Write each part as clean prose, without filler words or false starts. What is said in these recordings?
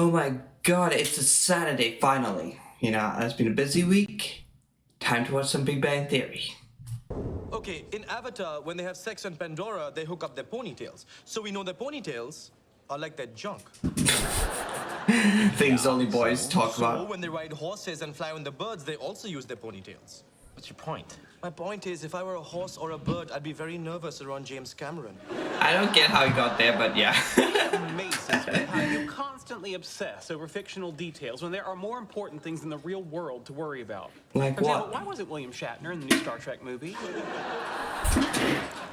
Oh my god, it's a Saturday finally. You know, it's been a busy week. Time to watch some Big Bang Theory. Okay, in Avatar, when they have sex on Pandora, they hook up their ponytails. So we know their ponytails are like their junk. Things only boys talk about. So when they ride horses and fly on the birds, they also use their ponytails. What's your point? My point is, if I were a horse or a bird, I'd be very nervous around James Cameron. I don't get how he got there, but yeah. Amazes me how you constantly obsess over fictional details when there are more important things in the real world to worry about. Like For example, what? why wasn't William Shatner in the new Star Trek movie?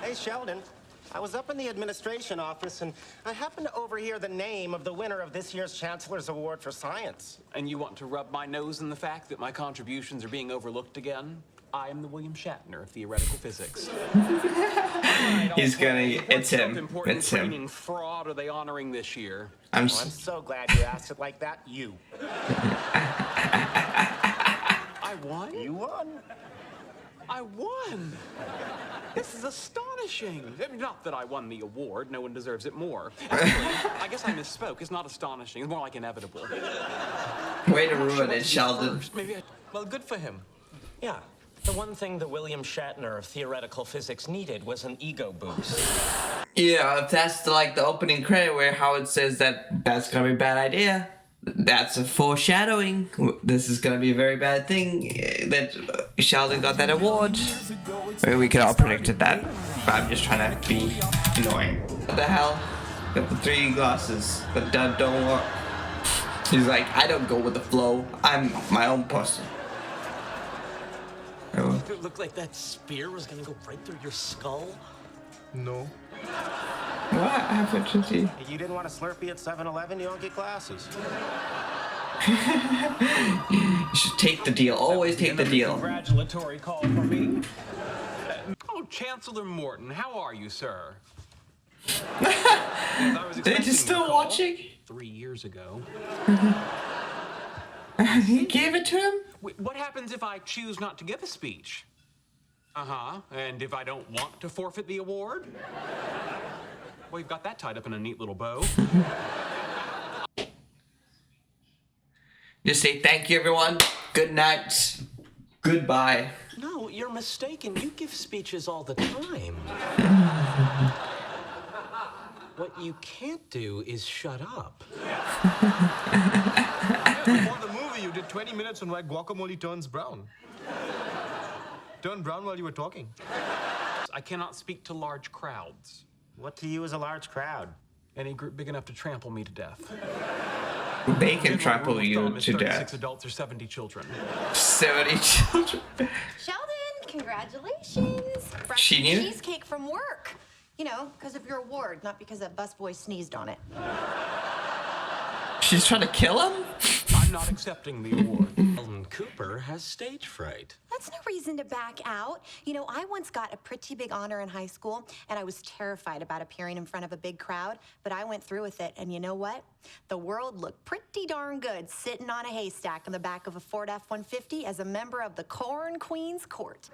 Hey, Sheldon. I was up in the administration office, and I happened to overhear the name of the winner of this year's Chancellor's Award for Science. And you want to rub my nose in the fact that my contributions are being overlooked again? I am the William Shatner of theoretical physics. He's gonna. It's him. Important It's him. training fraud are they honoring this year? I'm. Oh, I'm so glad you asked it like that. You. I won? You won. I won! This is astonishing. I mean, not that I won the award. No one deserves it more. Actually, I guess I misspoke. It's not astonishing. It's more like inevitable. Way to ruin it, Sheldon. Maybe Well, good for him. Yeah. The one thing the William Shatner of theoretical physics needed was an ego boost. Yeah, if that's like the opening credit where Howard says that that's gonna be a bad idea, that's a foreshadowing. This is gonna be a very bad thing that Sheldon got that award. Maybe we could all predicted that, but I'm just trying to be annoying. What the hell? Got the 3 glasses, but that don't work. He's like, I don't go with the flow. I'm my own person. Oh. It looked like that spear was gonna go right through your skull. No. What happened to you? You didn't want a Slurpee at 7-Eleven, you don't get glasses. You should take the deal. Always take the deal. congratulatory call for me. Oh, Chancellor Morton, how are you, sir? They're just still watching? 3 years ago. He gave it to him? What happens if I choose not to give a speech? Uh-huh. And if I don't want to forfeit the award? Well, you've got that tied up in a neat little bow. Just say thank you, everyone. Good night. Goodbye. No, you're mistaken. You give speeches all the time. What you can't do is shut up. Before the movie, you did 20 minutes on why guacamole turns brown. Turned brown while you were talking. I cannot speak to large crowds. What to you is a large crowd? Any group big enough to trample me to death. They can trample you to 36 death. adults or 70 children. 70 children. Sheldon, congratulations. Brought She some knew? cheesecake from work. You know, because of your award, not because that busboy sneezed on it. She's trying to kill him? I'm not accepting the award. Sheldon Cooper has stage fright. That's no reason to back out. You know, I once got a pretty big honor in high school, and I was terrified about appearing in front of a big crowd, but I went through with it, and you know what? The world looked pretty darn good sitting on a haystack in the back of a Ford F-150 as a member of the Corn Queen's Court.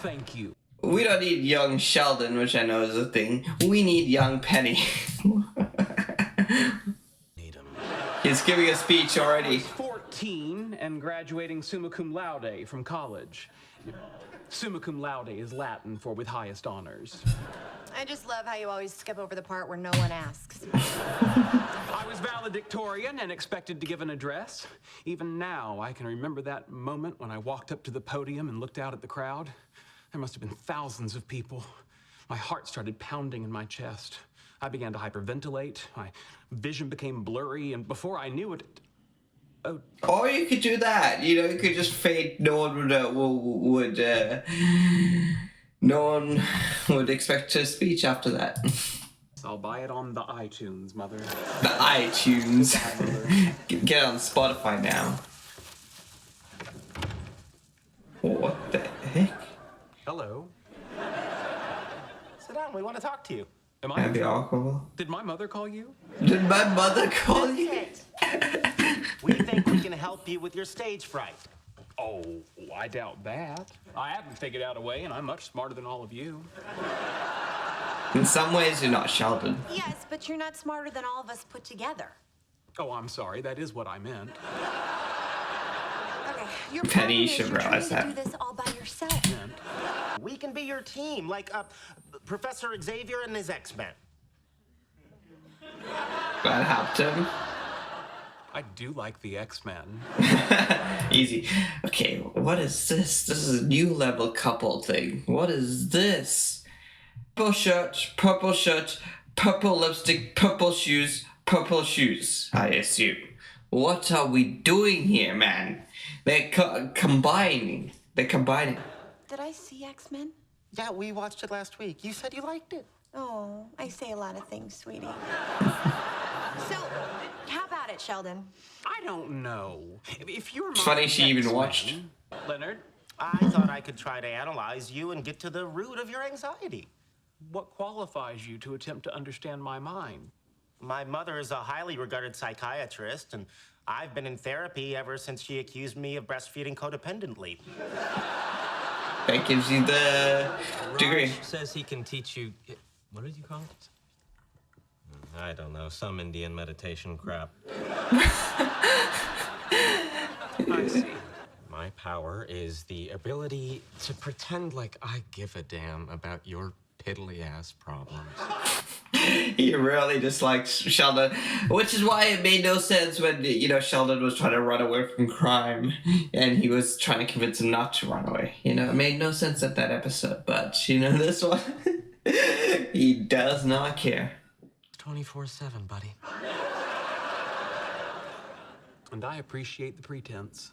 Thank you. We don't need young Sheldon, which I know is a thing. We need young Penny. Need him. He's giving a speech already. 14 and graduating summa cum laude from college. Summa cum laude is Latin for with highest honors. I just love how you always skip over the part where no one asks. I was valedictorian and expected to give an address. Even now, I can remember that moment when I walked up to the podium and looked out at the crowd. There must have been thousands of people. My heart started pounding in my chest. I began to hyperventilate. My vision became blurry, and before I knew it, oh. Or you could do that. You know, you could just fade. No one would expect a speech after that. I'll buy it on the iTunes, Mother. The iTunes. Get it on Spotify now. What the heck? Hello. Sit down, we want to talk to you. Am I? That'd be awkward. Did my mother call you? Did my mother call you? We think we can help you with your stage fright. Oh, I doubt that. I haven't figured out a way, and I'm much smarter than all of you. In some ways, you're not Sheldon. Yes, but you're not smarter than all of us put together. Oh, I'm sorry. That is what I meant. Okay, your Penny problem is should you're trying realize to that. do this all by yourself. We can be your team, like Professor Xavier and his X-Men. That helped him. I do like the X-Men. Easy. Okay, what is this? This is a new level couple thing. What is this? Purple shirt, purple lipstick, purple shoes, I assume. What are we doing here, man? They're combining. They're combining. Did I see X-Men? Yeah, we watched it last week. You said you liked it. Oh, I say a lot of things, sweetie. So, how about it, Sheldon? I don't know. If you're It's funny she even watched. Leonard, I thought I could try to analyze you and get to the root of your anxiety. what qualifies you to attempt to understand my mind? My mother is a highly regarded psychiatrist, and I've been in therapy ever since she accused me of breastfeeding codependently. That gives you the degree. Raj says he can teach you. What did you call it? I don't know. Some Indian meditation crap. I see. My power is the ability to pretend like I give a damn about your piddly-ass problems. He really dislikes Sheldon, which is why it made no sense when, Sheldon was trying to run away from crime and he was trying to convince him not to run away. It made no sense at that episode, but, this one, he does not care. 24/7, buddy. And I appreciate the pretense.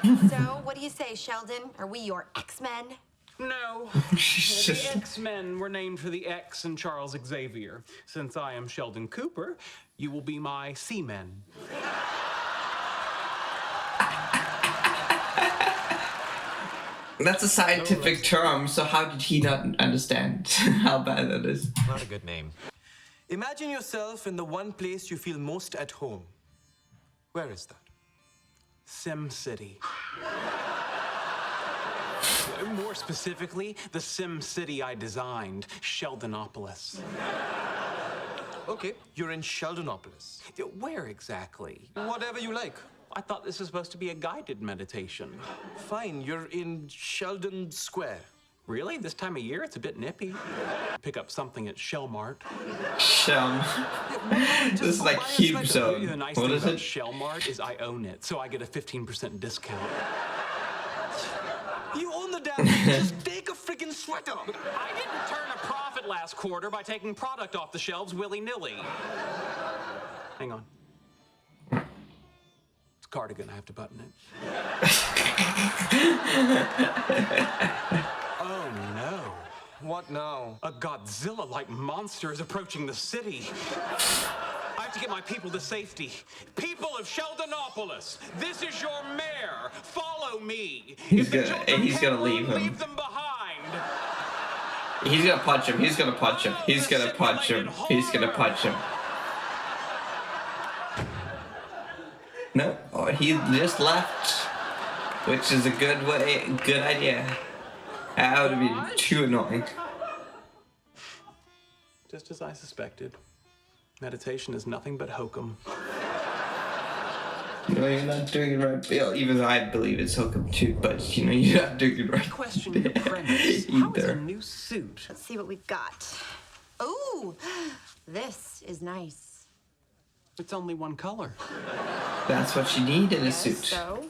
So, what do you say, Sheldon? Are we your X-Men? No. The X-Men were named for the X in Charles Xavier. Since I am Sheldon Cooper, you will be my C-Men. That's a scientific term, so how did he not understand how bad that is? Not a good name. Imagine yourself in the one place you feel most at home. Where is that? Sim City. More specifically, the Sim City I designed, Sheldonopolis. Okay, you're in Sheldonopolis. Where exactly? Whatever you like. I thought this was supposed to be a guided meditation. Fine, you're in Sheldon Square. Really? This time of year, it's a bit nippy. Pick up something at Shellmart. This is like Cube Zone. The nice What thing is about it? Shellmart is I own it, so I get a 15% discount. You own the damn thing, just take a friggin' sweater. I didn't turn a profit last quarter by taking product off the shelves willy-nilly. Hang on. It's a cardigan, I have to button it. Oh no. What now? A Godzilla-like monster is approaching the city. I have to get my people to safety. People of Sheldonopolis, this is your mayor. Follow me. He's If the gonna- children he's gonna can't leave run, him. Leave them behind. He's gonna punch him. He's gonna punch him. He's gonna punch him. He's gonna punch him. No, he just left, which is a good idea. That would have been too annoying. Just as I suspected. Meditation is nothing but hokum. No, you're not doing it right. Even though I believe it's hokum too, but you're not doing it right. Question your premise. How is a Either. new suit? Let's see what we've got. Ooh, this is nice. It's only one color. That's what you need in a suit. So,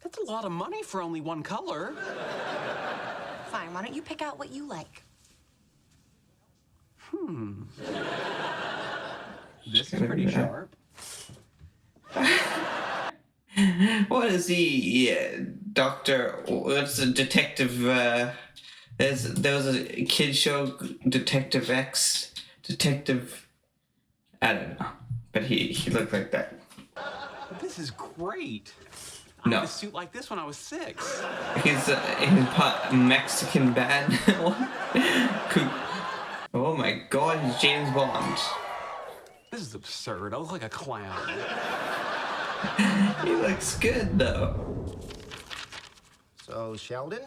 That's a lot of money for only one color. fine, why don't you pick out what you like? This is pretty sharp. What is he? Doctor? What's the detective? There was a kid show, Detective X, Detective. I don't know, but he looked like that. This is great. I No. had a suit like this when I was 6. He's Mexican band. Oh my God, he's James Bond. This is absurd. I look like a clown. He looks good though. So, Sheldon?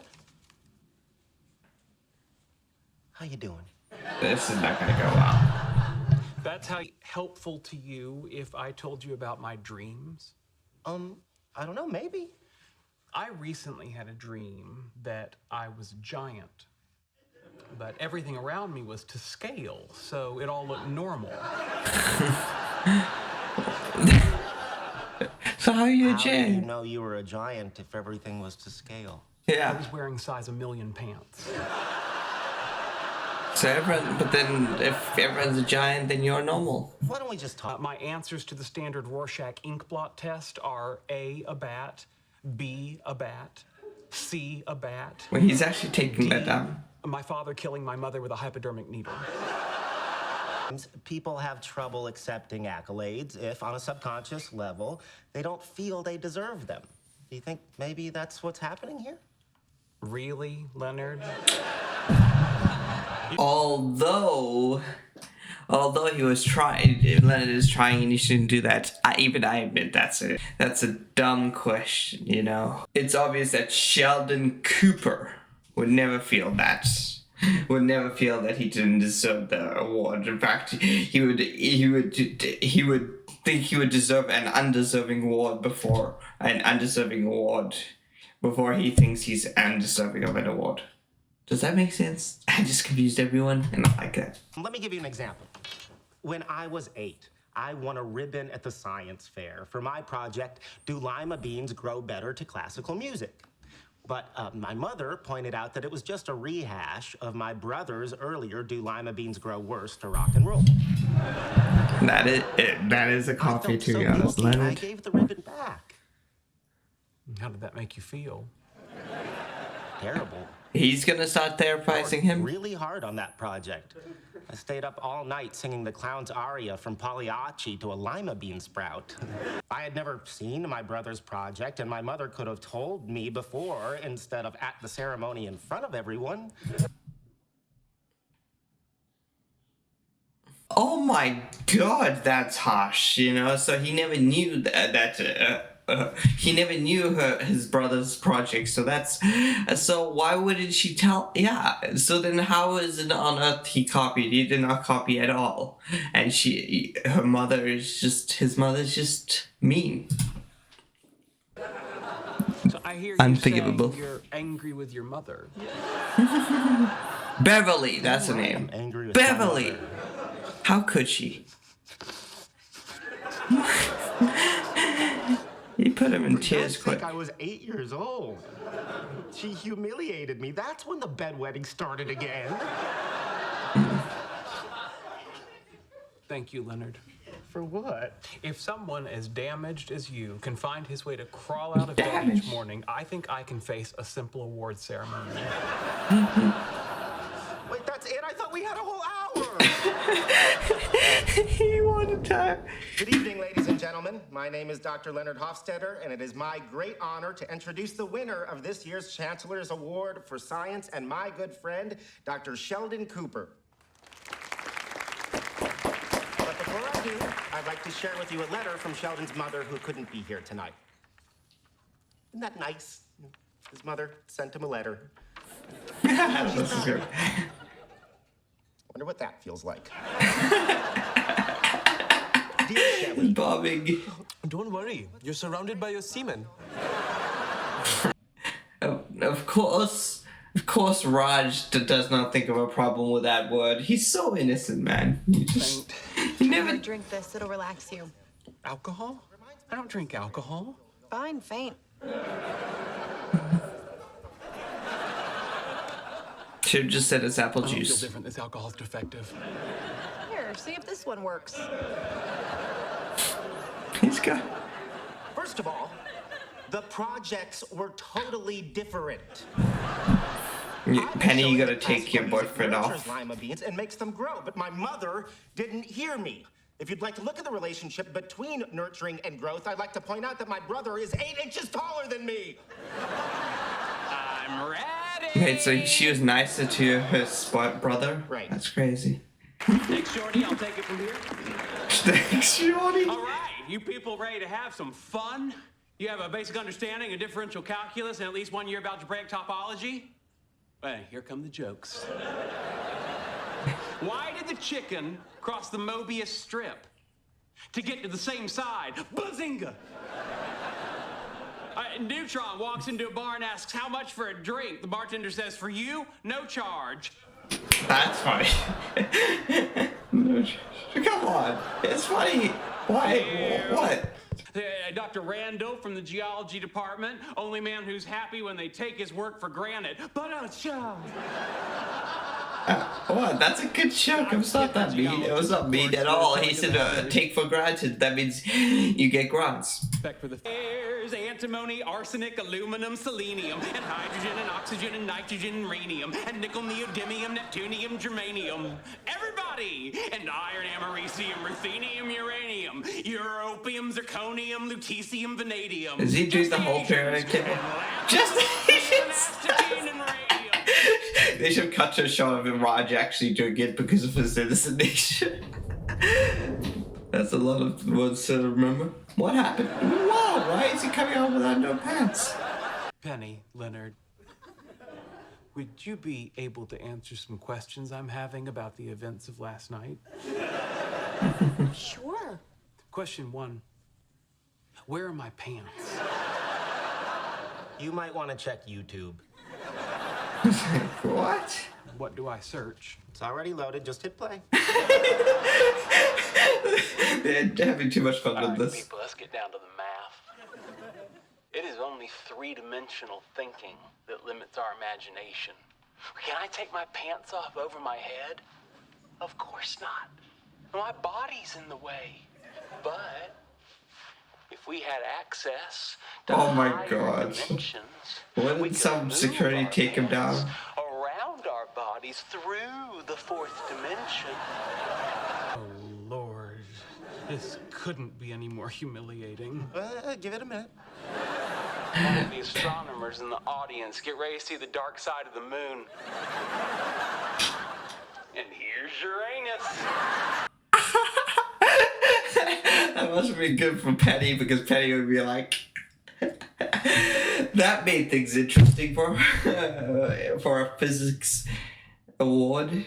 How you doing? This is not gonna go well. That's how helpful to you if I told you about my dreams? I don't know, maybe. I recently had a dream that I was a giant, but everything around me was to scale, so it all looked normal. So how are you a How do you giant? know you were a giant if everything was to scale? I Yeah. was wearing size 1,000,000 pants. So everyone, but then if everyone's a giant, then you're normal. Why don't we just talk? My answers to the standard Rorschach ink blot test are A, a bat, B, a bat, C, a bat, Well, he's actually taking that down. my father killing my mother with a hypodermic needle. People have trouble accepting accolades if, on a subconscious level, they don't feel they deserve them. Do you think maybe that's what's happening here? Really, Leonard? Although he was trying, Leonard is trying, and he shouldn't do that. I admit that's a dumb question. You know, it's obvious that Sheldon Cooper would never feel that. Would never feel that he didn't deserve the award. In fact, he would think he would deserve an undeserving award before he thinks he's undeserving of an award. Does that make sense? I just confused everyone, and I like that. Let me give you an example. When I was 8, I won a ribbon at the science fair for my project, Do Lima Beans Grow Better to Classical Music? But my mother pointed out that it was just a rehash of my brother's earlier Do Lima Beans Grow Worse to Rock and Roll. That is a coffee, to be honest, guilty, I Leonard. gave the ribbon back. How did that make you feel? Terrible. He's gonna start therapizing him. Really hard on that project. I stayed up all night singing the clown's aria from Pagliacci to a lima bean sprout. I had never seen my brother's project, and my mother could have told me before instead of at the ceremony in front of everyone. Oh my god, that's harsh, you know? So he never knew he never knew his brother's project, so why wouldn't she tell? Yeah, so then how is it on earth he copied? He did not copy at all. And his mother's just mean. So I hear you Unforgivable. saying you're angry with your mother. Beverly, that's her I'm name. angry with my Beverly! mother. How could she? He put him in tears I quick. think I was 8 years old. She humiliated me. That's when the bedwetting started again. Thank you, Leonard. For what? If someone as damaged as you can find his way to crawl out of bed each morning, I think I can face a simple award ceremony. Wait, that's it? I thought we had a whole hour. He wanted time. Good evening, ladies and gentlemen. My name is Dr. Leonard Hofstadter, and it is my great honor to introduce the winner of this year's Chancellor's Award for Science and my good friend, Dr. Sheldon Cooper. But before I do, I'd like to share with you a letter from Sheldon's mother who couldn't be here tonight. Isn't that nice? His mother sent him a letter. This is good. Wonder what that feels like. Dear Shelley, Bobbing. Don't worry, you're surrounded by your semen. Of course, Raj does not think of a problem with that word. He's so innocent, man. He never. Drink this, it'll relax you. Alcohol? I don't drink alcohol. Fine, faint. Should have just said it's apple I don't feel juice. different. This alcohol's defective. Here, see if this one works. He's got. first of all, the projects were totally different. Penny, you gotta Classical take your music boyfriend nurtures off. lima beans and makes them grow, but my mother didn't hear me. If you'd like to look at the relationship between nurturing and growth, I'd like to point out that my brother is 8 inches taller than me. I'm ready. Wait, so she was nicer to her brother? Right. That's crazy. Next shorty, I'll take it from here. Thanks, Shorty. All right. you people ready to have some fun? You have a basic understanding of differential calculus and at least 1 year of algebraic topology? Well, here come the jokes. Why did the chicken cross the Mobius strip? To get to the same side. Bazinga! Neutron walks into a bar and asks, how much for a drink? The bartender says, for you, no charge. That's funny. Come on. It's funny. Why? What? Dr. Randall from the geology department, only man who's happy when they take his work for granted. But What? That's a good joke. It's not that mean. It was not mean at all. He said take for granted. That means you get grants. Respect for the there's antimony, arsenic, aluminum, selenium, and hydrogen, and oxygen, and nitrogen, and rhenium, and nickel, neodymium, neptunium, germanium. Everybody! And iron, americium, ruthenium, uranium, europium, zirconium, lutetium, vanadium. Is he doing the whole pyramid table? Just they should cut to a shot of him Raj actually doing it because of his hallucination. That's a lot of words to remember. What happened? Whoa, why is he coming out without no pants? Penny, Leonard, would you be able to answer some questions I'm having about the events of last night? Sure. Question 1. Where are my pants? You might want to check YouTube. What? What do I search? It's already loaded. Just hit play. They're having too much fun All with right, this. people, let's get down to the math. It is only three-dimensional thinking that limits our imagination. Can I take my pants off over my head? Of course not. My body's in the way. But if we had access to Oh my higher God. dimensions, Wouldn't we could some move security our take him hands down? around our bodies through the fourth dimension. Oh, Lord. This couldn't be any more humiliating. Give it a minute. All of the astronomers in the audience get ready to see the dark side of the moon. And here's Uranus. That must be good for Penny because Penny would be like, that made things interesting for for a physics award.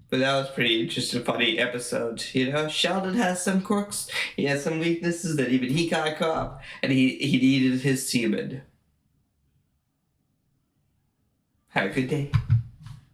But that was pretty interesting, funny episode. You know, Sheldon has some quirks. He has some weaknesses that even he got caught, and he needed his semen. Have a good day.